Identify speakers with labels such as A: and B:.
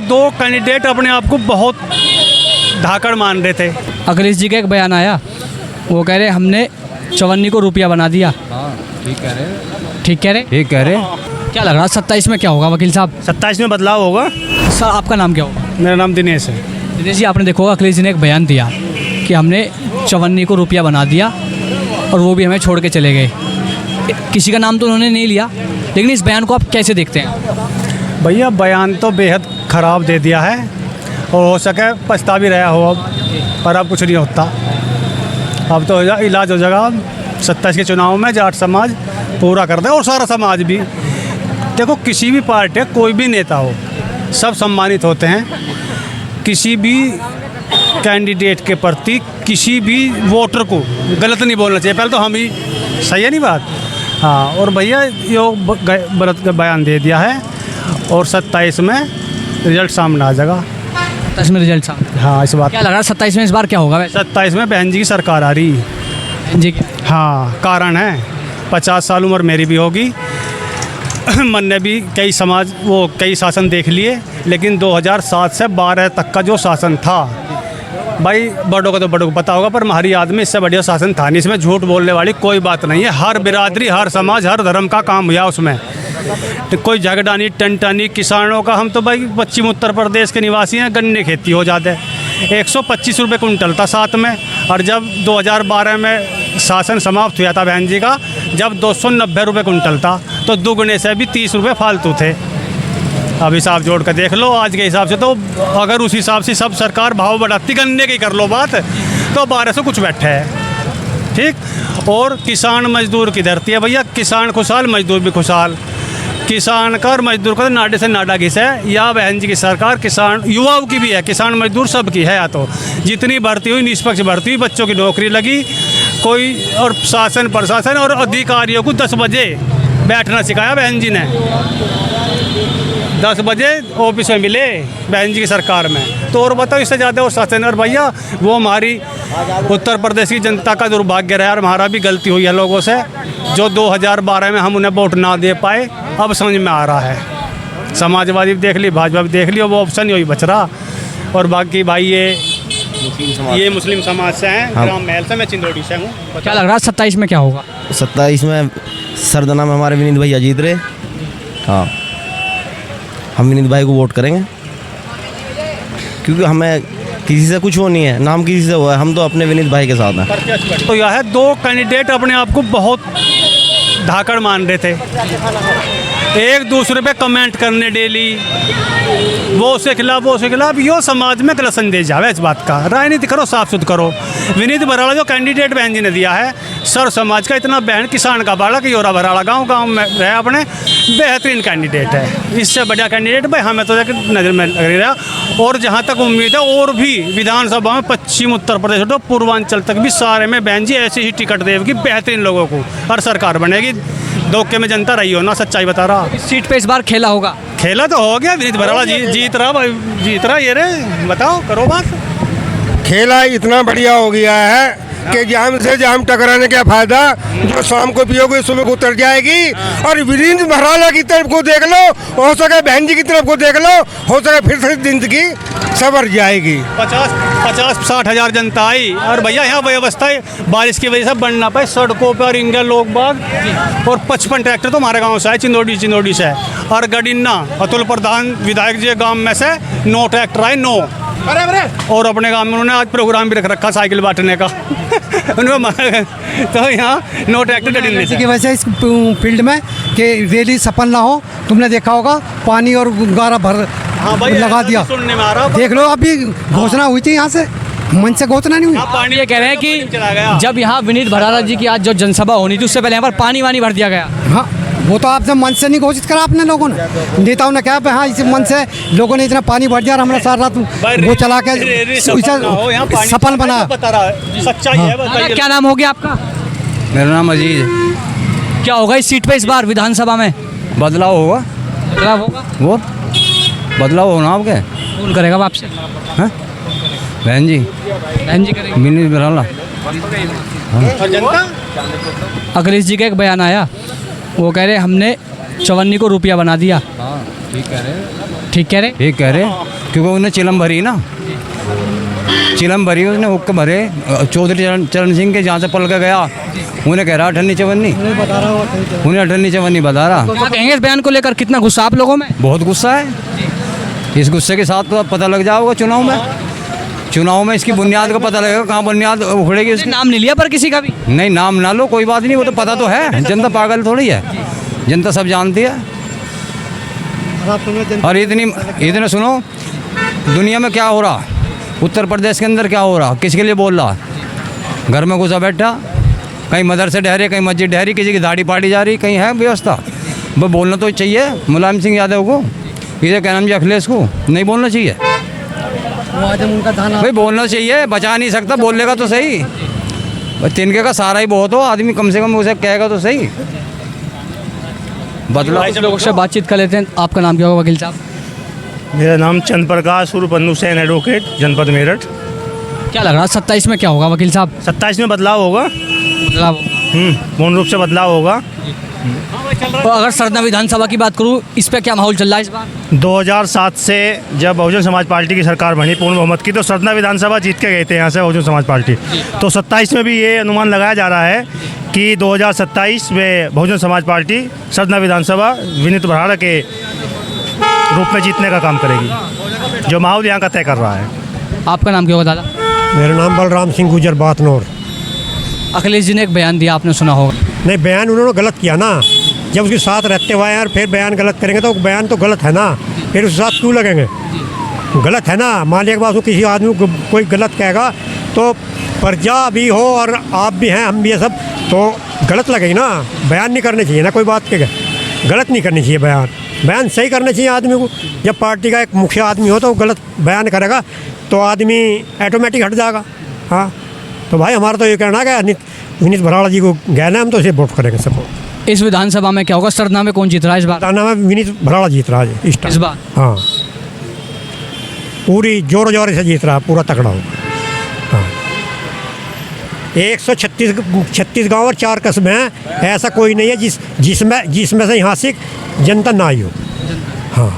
A: दो कैंडिडेट अपने आप को बहुत धाकड़ मान रहे थे।
B: अखिलेश जी का एक बयान आया, वो कह रहे हमने चवन्नी को रुपया बना दिया।
C: ठीक कह रहे,
B: ठीक कह रहे?
C: ठीक कह रहे।
B: क्या लग रहा है 27 में क्या होगा वकील साहब?
A: 27 में बदलाव होगा।
B: सर आपका नाम क्या होगा?
A: मेरा नाम दिनेश है।
B: दिनेश जी, आपने देखा होगा अखिलेश जी ने एक बयान दिया कि हमने चवन्नी को रुपया बना दिया और वो भी हमें छोड़ के चले गए। किसी का नाम तो उन्होंने नहीं लिया, लेकिन इस बयान को आप कैसे देखते हैं?
A: भैया बयान तो बेहद ख़राब दे दिया है और हो सके पछता भी रहा हो अब, पर अब कुछ नहीं होता। अब तो इलाज हो जाएगा 27 के चुनाव में, जाट समाज पूरा कर दे और सारा समाज भी। देखो किसी भी पार्टी कोई भी नेता हो, सब सम्मानित होते हैं। किसी भी कैंडिडेट के प्रति किसी भी वोटर को गलत नहीं बोलना चाहिए। पहले तो हम ही सही है नहीं बात। हाँ, और भैया यो गलत का बयान दे दिया है और 27 में रिजल्ट सामने आ जाएगा।
B: 27 में रिजल्ट सामने?
A: हाँ, इस बात
B: क्या लग रहा है 27 में इस बार क्या होगा वैसे?
A: 27 में बहन जी की सरकार आ रही।
B: बहन जी की?
A: हाँ, कारण है 50 साल उम्र मेरी भी होगी। मन ने भी कई शासन देख लिए, लेकिन 2007 से 12 तक का जो शासन था, भाई बड़ों को तो बड़ों को पता होगा, पर हमारी याद में इससे बढ़िया शासन था नहीं। इसमें झूठ बोलने वाली कोई बात नहीं है। हर बिरादरी, हर समाज, हर धर्म का काम हुआ उसमें। तो कोई झगड़ा नहीं, टंटा नहीं। किसानों का, हम तो भाई पश्चिम उत्तर प्रदेश के निवासी हैं, गन्ने खेती हो जाते हैं। 125 रुपये कुंटल था साथ में। और जब 2012 में शासन समाप्त हुआ था बहन जी का, जब 290 रुपये कुंटल था, तो दुगने से भी 30 रुपये फालतू थे। अब हिसाब जोड़ कर देख लो आज के हिसाब से, तो अगर उस हिसाब से सब सरकार भाव बढ़ाती, गन्ने की कर लो बात, तो 1200 कुछ बैठे है। ठीक। और किसान मजदूर की धरती है भैया। किसान खुशहाल, मजदूर भी खुशहाल। किसान का और मजदूर का तो नाडे से नाडा घिस है। या बहन जी की सरकार किसान युवाओं की भी है, किसान मजदूर सबकी है। या तो जितनी भर्ती हुई निष्पक्ष भर्ती हुई, बच्चों की नौकरी लगी कोई, और शासन प्रशासन और अधिकारियों को 10 बजे बैठना सिखाया बहन जी ने। 10 बजे ऑफिस में मिले बहन जी की सरकार में। तो और बताओ इससे ज़्यादा और शासन। और भैया वो हमारी उत्तर प्रदेश की जनता का दुर्भाग्य रहा, और हमारा भी गलती हुई है लोगों से, जो 2012 में हम उन्हें वोट ना दे पाए। अब समझ में आ रहा है। समाजवादी भी देख ली, भाजपा भी देख ली, वो ऑप्शन ही वही बच रहा। और बाकी भाई ये मुस्लिम समाज से हैं।
D: हाँ।
A: ग्राम महल से, मैं चिंदोड़ी से हूँ।
B: क्या लग रहा है 27 में क्या होगा?
D: 27 में सरदना में हमारे विनीत भैया जीत रहे। हाँ, हम विनीत भाई को वोट करेंगे, क्योंकि हमें किसी से कुछ हो नहीं है, नाम किसी से हुआ है, हम तो अपने विनीत भाई के साथ हैं।
A: तो यह है, दो कैंडिडेट अपने आप को बहुत धाकड़ मान रहे थे। एक दूसरे पे कमेंट करने डेली, वो उसके खिलाफ यो समाज में गलत संदेश जावे। इस बात का राजनीति करो, साफ सुथ करो। विनीत भराड़ा जो कैंडिडेट बहन जी ने दिया है, सर समाज का इतना बहन, किसान का बालक, योरा भराड़ा गांव में रहे अपने, बेहतरीन कैंडिडेट है। इससे बढ़िया कैंडिडेट भाई हमें तो नज़र में लग रहा। और जहाँ तक उम्मीद है, और भी विधानसभा में पश्चिम उत्तर प्रदेश तो पूर्वांचल तक भी सारे में बहन जी ऐसे ही टिकट देगी बेहतरीन लोगों को, और सरकार बनेगी। धोखे में जनता रही हो ना, सच्चाई बता रहा।
B: इस सीट पे इस बार खेला होगा?
A: खेला तो हो गया, विनीत भराड़ा जीत रहा भाई, जीत रहा। ये रे बताओ, करो बात।
E: खेला इतना बढ़िया हो गया है कि जाम से जाम टकराने का फायदा, जो शाम को पियोगे सुबह को उतर जाएगी। और विनीत भराड़ा की तरफ को देख लो, हो सके बहन जी की तरफ को देख लो, हो सके फिर से जिंदगी सवर जाएगी।
A: 50-60 हज़ार जनता आई। और भैया यहाँ व्यवस्था बारिश की वजह से बढ़ ना पाए, सड़कों पर इंगे लोग बाग। और 55 ट्रैक्टर तो हमारे गांव से आए, चिंदोड़ी से। और गडिन्ना अतुल प्रधान विधायक जी गांव में से 9 ट्रैक्टर आए, 9। और अपने गांव में उन्होंने आज प्रोग्राम भी रख रखा साइकिल बांटने का। तो यहाँ 9 ट्रैक्टर गडिन्ने
F: की वजह से इस फील्ड में कि रैली सफल ना हो, तुमने देखा होगा पानी और गारा भर लगा दिया।
A: सुनने में आ रहा,
F: देख लो, अभी घोषणा हुई थी यहाँ से, मन से घोषणा नहीं हुई।
B: पानी ये कह रहे हैं कि जब यहाँ विनीत भराड़ा जी की आज जो जनसभा होनी थी, उससे पहले यहाँ पर पानी वानी भर दिया गया।
F: हाँ, वो तो आपने मन से नहीं घोषित करा अपने लोगों ने, नेताओं ने कहा हाँ इस मन से लोगों ने इतना पानी भर दिया और हमने सारा रात वो चला के सफल बना।
A: सच्चाई है।
B: क्या नाम हो गया आपका?
C: मेरा नाम अजीज है।
B: क्या होगा इस सीट पे इस बार विधानसभा में?
C: बदलाव होगा।
B: बदलाव होगा?
C: वो बदलाव होना आपके।
B: कौन करेगा आपसे?
C: हाँ, बहन जी
B: करेंगे।
C: विनीत भराड़ा।
B: अखिलेश जी का एक बयान आया, वो कह रहे हमने चवन्नी को रुपया बना दिया।
C: ठीक कह रहे,
B: ठीक कह रहे?
C: ठीक कह रहे। क्योंकि उन्हें चिलम भरी ना, चिलम भरी उसने हुक्क भरे। चौधरी चरण सिंह के जहाँ से पल के गया उन्हें कह रहा अठन्नी चवन्नी, उन्हें अठन्नी चवन्नी बता रहा।
B: क्या कहेंगे इस बयान को लेकर, कितना गुस्सा आप लोगों में?
C: बहुत गुस्सा है। इस गुस्से के साथ तो अब पता लग जाओगा चुनाव में इसकी बुनियाद का पता लगेगा, कहाँ बुनियाद उखड़ेगी इसकी।
B: नाम नहीं लिया पर किसी का भी?
C: नहीं, नाम ना लो, कोई बात नहीं, वो तो पता तो है। जनता पागल थोड़ी है, जनता सब जानती है। और इतने सुनो, दुनिया में क्या हो रहा, उत्तर प्रदेश के अंदर क्या हो रहा, किसके लिए बोल रहा? घर में घुसा बैठा, कहीं मदरसे ठहरे, कहीं मस्जिद ठहरी, किसी की दाढ़ी पाड़ी जा रही, कहीं है व्यवस्था? वो बोलना तो चाहिए मुलायम सिंह यादव को, इसे क्या नाम जी, अखिलेश को नहीं बोलना चाहिए? भाई बोलना चाहिए, बचा नहीं सकता, बोलेगा तो सही। तिनके का सारा ही बहुत हो, आदमी कम से कम उसे कहेगा तो सही। बदला
B: लोगों से बातचीत कर लेते हैं। आपका नाम क्या होगा वकील साहब?
A: मेरा नाम चंद प्रकाश उर्फ पन्नू सेन, एडवोकेट, जनपद मेरठ।
B: क्या लग रहा है 27 में क्या होगा वकील साहब?
A: 27 में बदलाव होगा,
B: बदलाव होगा।
A: पूर्ण रूप से बदलाव होगा।
B: तो अगर सरना विधानसभा की बात करूँ, इस पर क्या माहौल चल रहा है इस बार?
A: 2007 से जब बहुजन समाज पार्टी की सरकार बनी पूर्ण बहुमत की, तो सरना विधानसभा जीत के गए थे यहाँ से बहुजन समाज पार्टी। तो 27 में भी ये अनुमान लगाया जा रहा है कि 2027 में बहुजन समाज पार्टी सरना विधानसभा विनीत भराड़ा के रूप में जीतने का काम करेगी, जो माहौल यहाँ का तय कर रहा है।
B: आपका नाम क्या होगा दादा?
E: मेरा नाम बलराम सिंह गुजर बातनौर।
B: अखिलेश जी ने एक बयान दिया, आपने सुना होगा।
E: नहीं, बयान उन्होंने गलत किया ना, जब उसके साथ रहते हुए हैं और फिर बयान गलत करेंगे तो बयान तो गलत है ना, फिर उसके साथ क्यों लगेंगे? गलत है ना। मान लिया कि बात किसी आदमी को कोई गलत कहेगा तो प्रजा भी हो और आप भी हैं, हम भी हैं, सब तो गलत लगेगी ना। बयान नहीं करने चाहिए ना, कोई बात के गलत नहीं करनी चाहिए। बयान सही करना चाहिए आदमी को। जब पार्टी का एक मुखिया आदमी हो तो गलत बयान करेगा तो आदमी ऑटोमेटिक हट जाएगा। हाँ, तो भाई हमारा तो ये कहना है कि विनीत भराड़ा जी को गहना, हम तो इसे वोट करेंगे सबको।
B: इस विधानसभा में क्या होगा, सरना में कौन जीत रहा है इस बार?
E: सरना में विनीत भराड़ा जीत रहा है इस
B: बार।
E: हाँ, पूरी जोर से जीत रहा है, पूरा तकड़ा होगा। हाँ, 136 गाँव और 4 कस्बे हैं, ऐसा कोई नहीं है जिसमें से यहाँ से जनता ना आई हो। हाँ,